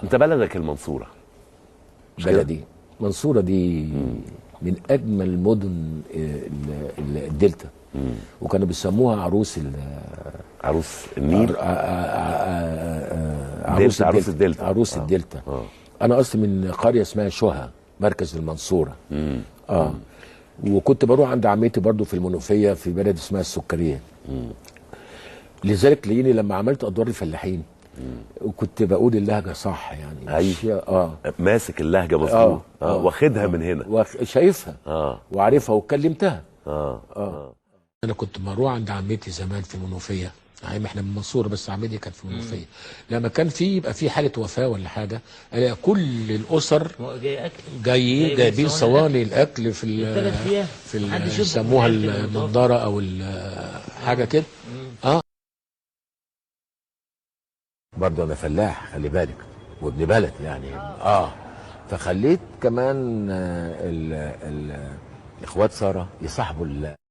انت بلدك المنصوره؟ بلدي منصوره دي من اجمل مدن الدلتا. وكانوا بيسموها عروس النيل. عروس الدلتا. عروس الدلتا. انا اصلي من قريه اسمها شهى، مركز المنصوره. وكنت بروح عند عمتي برضو في المنوفيه في بلد اسمها السكريه. لذلك تلاقيني لما عملت ادوار الفلاحين وكنت بقول اللهجه صح يعني. ايوه ماسك اللهجه مظبوط. واخدها من هنا، شايفها وعارفها واتكلمتها. انا كنت بروح عند عمتي زمان في المنوفيه، يعني احنا من المنصوره بس عمتي كانت في المنوفيه. لما كان يبقى في حاله وفاه ولا حاجه، الاقي كل الاسر جايبين صواني الاكل يسموها المنظره او حاجه كده. برضه انا فلاح خلي بالك، وابن بلد يعني. فخليت كمان الاخوات ساره يصاحبوا